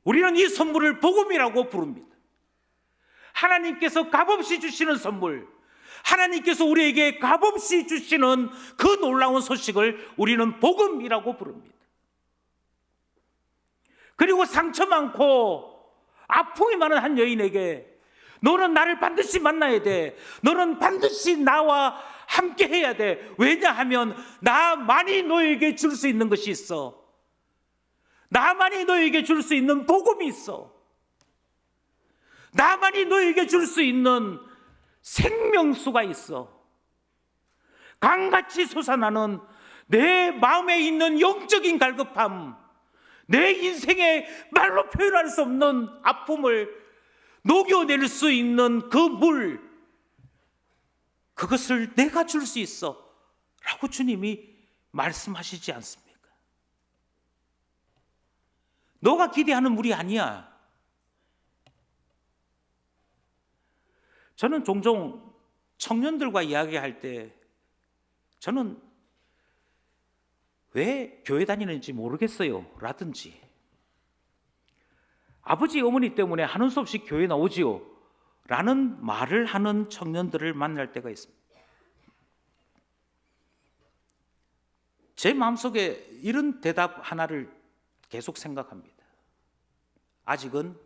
우리는 이 선물을 복음이라고 부릅니다. 하나님께서 값없이 주시는 선물, 하나님께서 우리에게 값없이 주시는 그 놀라운 소식을 우리는 복음이라고 부릅니다. 그리고 상처 많고 아픔이 많은 한 여인에게 너는 나를 반드시 만나야 돼, 너는 반드시 나와 함께 해야 돼. 왜냐하면 나만이 너에게 줄 수 있는 것이 있어. 나만이 너에게 줄 수 있는 복음이 있어. 나만이 너에게 줄 수 있는 생명수가 있어. 강같이 솟아나는 내 마음에 있는 영적인 갈급함, 내 인생에 말로 표현할 수 없는 아픔을 녹여낼 수 있는 그 물, 그것을 내가 줄 수 있어 라고 주님이 말씀하시지 않습니까? 너가 기대하는 물이 아니야. 저는 종종 청년들과 이야기할 때 저는 왜 교회 다니는지 모르겠어요 라든지, 아버지 어머니 때문에 하는 수 없이 교회 나오지요 라는 말을 하는 청년들을 만날 때가 있습니다. 제 마음속에 이런 대답 하나를 계속 생각합니다. 아직은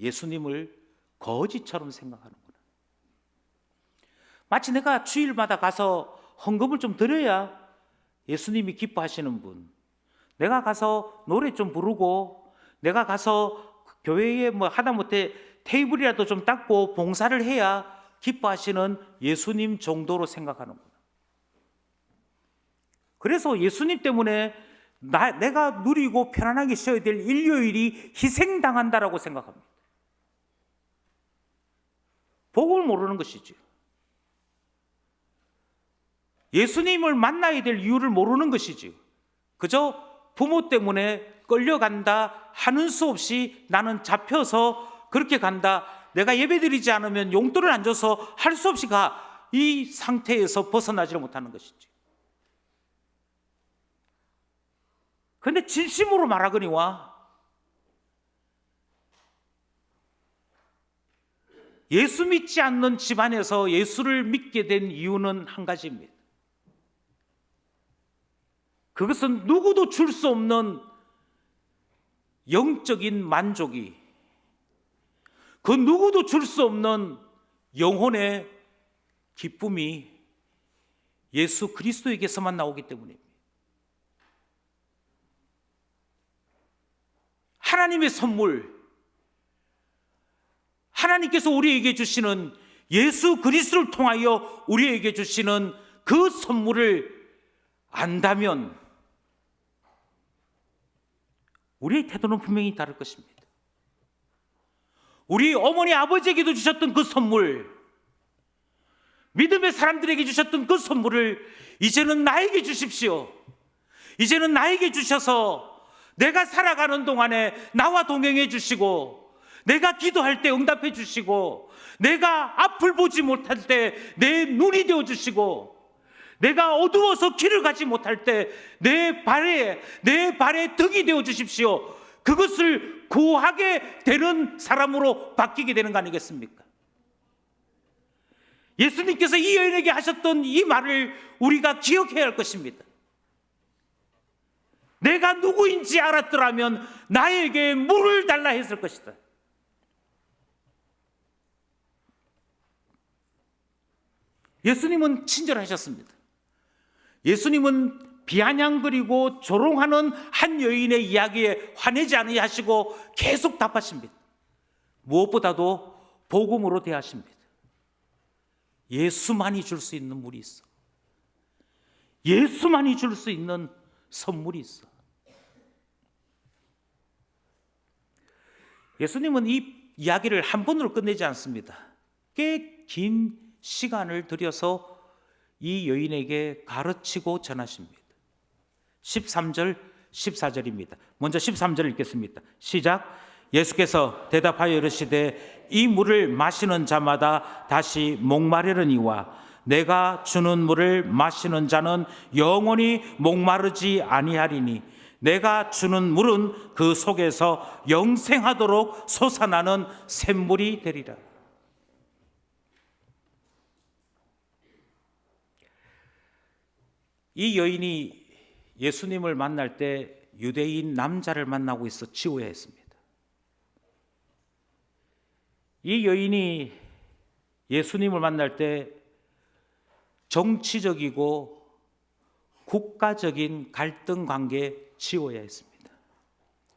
예수님을 거지처럼 생각하는구나. 마치 내가 주일마다 가서 헌금을 좀 드려야 예수님이 기뻐하시는 분, 내가 가서 노래 좀 부르고, 내가 가서 교회에 뭐 하다못해 테이블이라도 좀 닦고 봉사를 해야 기뻐하시는 예수님 정도로 생각하는구나. 그래서 예수님 때문에 내가 누리고 편안하게 쉬어야 될 일요일이 희생당한다라고 생각합니다. 복음을 모르는 것이죠. 예수님을 만나야 될 이유를 모르는 것이죠. 그저 부모 때문에 끌려간다 하는 수 없이 나는 잡혀서 그렇게 간다, 내가 예배드리지 않으면 용돈을 안 줘서 할 수 없이 가, 이 상태에서 벗어나지를 못하는 것이지. 그런데 진심으로 말하거니와 예수 믿지 않는 집안에서 예수를 믿게 된 이유는 한 가지입니다. 그것은 누구도 줄 수 없는 영적인 만족이, 그 누구도 줄 수 없는 영혼의 기쁨이 예수 그리스도에게서만 나오기 때문입니다. 하나님의 선물, 하나님께서 우리에게 주시는 예수 그리스도를 통하여 우리에게 주시는 그 선물을 안다면 우리의 태도는 분명히 다를 것입니다. 우리 어머니 아버지에게도 주셨던 그 선물, 믿음의 사람들에게 주셨던 그 선물을 이제는 나에게 주십시오. 이제는 나에게 주셔서 내가 살아가는 동안에 나와 동행해 주시고, 내가 기도할 때 응답해 주시고, 내가 앞을 보지 못할 때 내 눈이 되어 주시고, 내가 어두워서 길을 가지 못할 때 내 발에 등이 되어 주십시오. 그것을 구하게 되는 사람으로 바뀌게 되는 거 아니겠습니까? 예수님께서 이 여인에게 하셨던 이 말을 우리가 기억해야 할 것입니다. 내가 누구인지 알았더라면 나에게 물을 달라 했을 것이다. 예수님은 친절하셨습니다. 예수님은 비아냥거리고 조롱하는 한 여인의 이야기에 화내지 아니하시고 계속 답하십니다. 무엇보다도 복음으로 대하십니다. 예수만이 줄 수 있는 물이 있어. 예수만이 줄 수 있는 선물이 있어. 예수님은 이 이야기를 한 번으로 끝내지 않습니다. 꽤 긴 시간을 들여서 이 여인에게 가르치고 전하십니다. 13절, 14절입니다. 먼저 13절 읽겠습니다. 시작. 예수께서 대답하여 이르시되 이 물을 마시는 자마다 다시 목마르려니와 내가 주는 물을 마시는 자는 영원히 목마르지 아니하리니 내가 주는 물은 그 속에서 영생하도록 솟아나는 샘물이 되리라. 이 여인이 예수님을 만날 때 유대인 남자를 만나고 있어 치워야 했습니다. 이 여인이 예수님을 만날 때 정치적이고 국가적인 갈등 관계에 치워야 했습니다.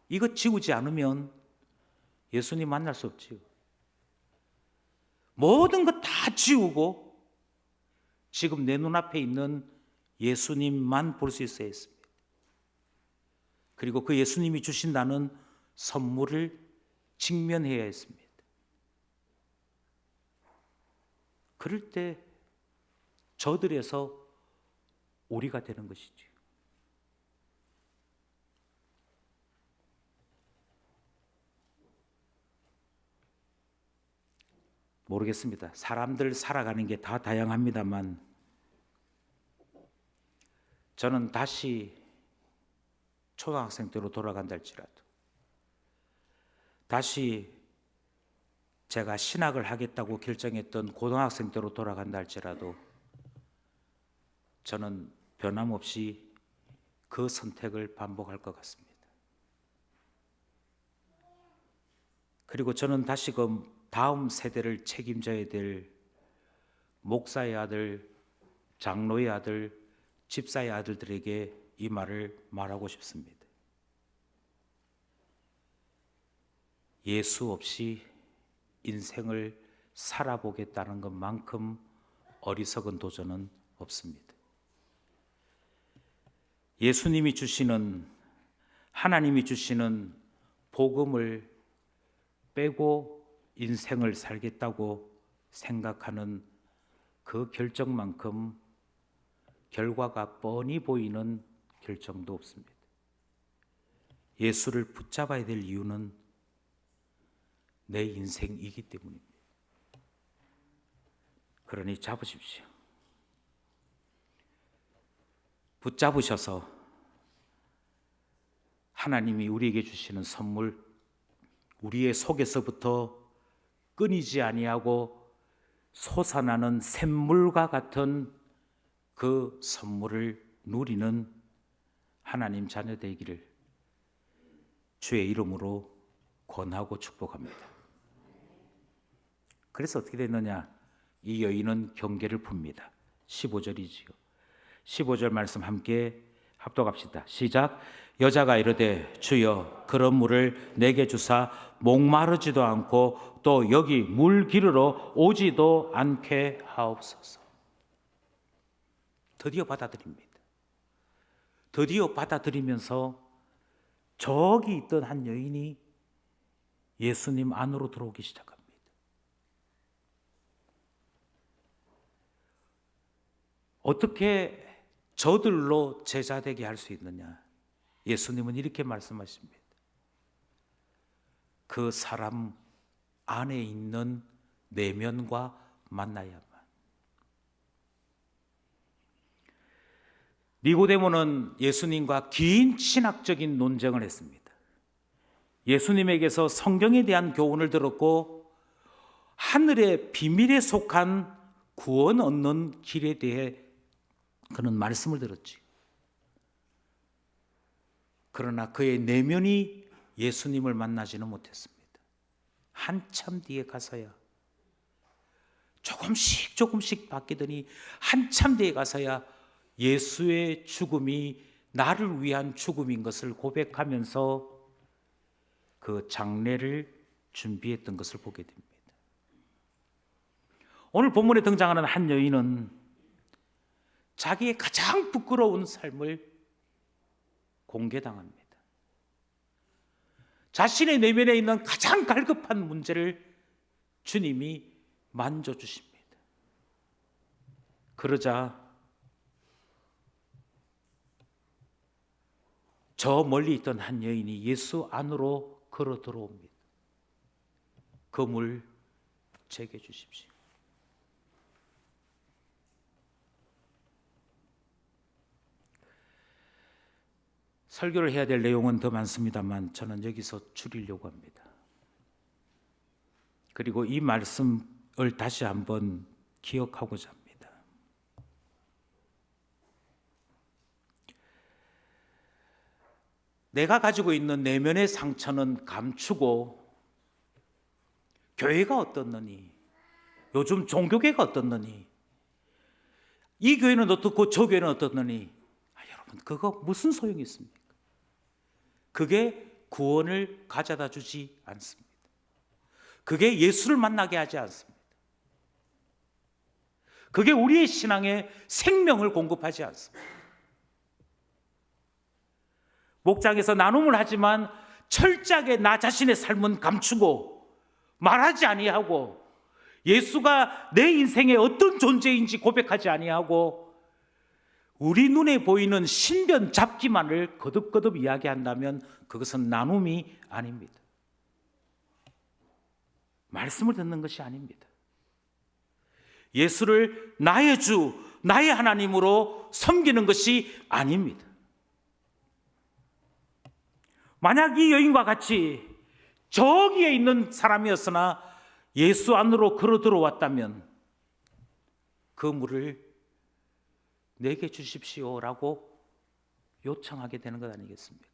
이거 치우지 않으면 예수님 만날 수 없지요. 모든 것 다 치우고 지금 내 눈앞에 있는 예수님만 볼 수 있어야 했습니다. 그리고 그 예수님이 주신다는 선물을 직면해야 했습니다. 그럴 때 저들에서 우리가 되는 것이죠. 모르겠습니다. 사람들 살아가는 게 다 다양합니다만 저는 다시 초등학생 때로 돌아간다 할지라도 다시 제가 신학을 하겠다고 결정했던 고등학생 때로 돌아간다 할지라도 저는 변함없이 그 선택을 반복할 것 같습니다. 그리고 저는 다시금 다음 세대를 책임져야 될 목사의 아들, 장로의 아들, 집사의 아들들에게 이 말을 말하고 싶습니다. 예수 없이 인생을 살아보겠다는 것만큼 어리석은 도전은 없습니다. 예수님이 주시는, 하나님이 주시는 복음을 빼고 인생을 살겠다고 생각하는 그 결정만큼 결과가 뻔히 보이는 결정도 없습니다. 예수를 붙잡아야 될 이유는 내 인생이기 때문입니다. 그러니 잡으십시오. 붙잡으셔서 하나님이 우리에게 주시는 선물, 우리의 속에서부터 끊이지 아니하고 솟아나는 샘물과 같은 그 선물을 누리는 하나님 자녀 되기를 주의 이름으로 권하고 축복합니다. 그래서 어떻게 됐느냐? 이 여인은 경계를 풉니다. 15절이지요. 15절 말씀 함께 합독합시다. 시작. 여자가 이르되 주여 그런 물을 내게 주사 목마르지도 않고 또 여기 물 기르러 오지도 않게 하옵소서. 드디어 받아들입니다. 드디어 받아들이면서 저기 있던 한 여인이 예수님 안으로 들어오기 시작합니다. 어떻게 저들로 제자되게 할 수 있느냐? 예수님은 이렇게 말씀하십니다. 그 사람 안에 있는 내면과 만나야만. 니고데모는 예수님과 긴 신학적인 논쟁을 했습니다. 예수님에게서 성경에 대한 교훈을 들었고 하늘의 비밀에 속한 구원 얻는 길에 대해 그는 말씀을 들었지. 그러나 그의 내면이 예수님을 만나지는 못했습니다. 한참 뒤에 가서야, 조금씩 바뀌더니 한참 뒤에 가서야 예수의 죽음이 나를 위한 죽음인 것을 고백하면서 그 장례를 준비했던 것을 보게 됩니다. 오늘 본문에 등장하는 한 여인은 자기의 가장 부끄러운 삶을 공개당합니다. 자신의 내면에 있는 가장 갈급한 문제를 주님이 만져주십니다. 그러자 저 멀리 있던 한 여인이 예수 안으로 걸어 들어옵니다. 그 물 제게 주십시오. 설교를 해야 될 내용은 더 많습니다만 저는 여기서 줄이려고 합니다. 그리고 이 말씀을 다시 한번 기억하고자 합니다. 내가 가지고 있는 내면의 상처는 감추고 교회가 어떻느니, 요즘 종교계가 어떻느니, 이 교회는 어떻고 저 교회는 어떻느니, 여러분 그거 무슨 소용이 있습니까? 그게 구원을 가져다 주지 않습니다. 그게 예수를 만나게 하지 않습니다. 그게 우리의 신앙에 생명을 공급하지 않습니다. 목장에서 나눔을 하지만 철저하게 나 자신의 삶은 감추고 말하지 아니하고 예수가 내 인생의 어떤 존재인지 고백하지 아니하고 우리 눈에 보이는 신변 잡기만을 거듭거듭 이야기한다면 그것은 나눔이 아닙니다. 말씀을 듣는 것이 아닙니다. 예수를 나의 주, 나의 하나님으로 섬기는 것이 아닙니다. 만약 이 여인과 같이 저기에 있는 사람이었으나 예수 안으로 걸어 들어왔다면 그 물을 내게 주십시오라고 요청하게 되는 것 아니겠습니까?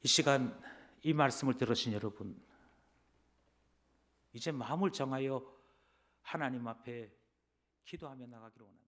이 시간 이 말씀을 들으신 여러분, 이제 마음을 정하여 하나님 앞에 기도하며 나가기를 원합니다.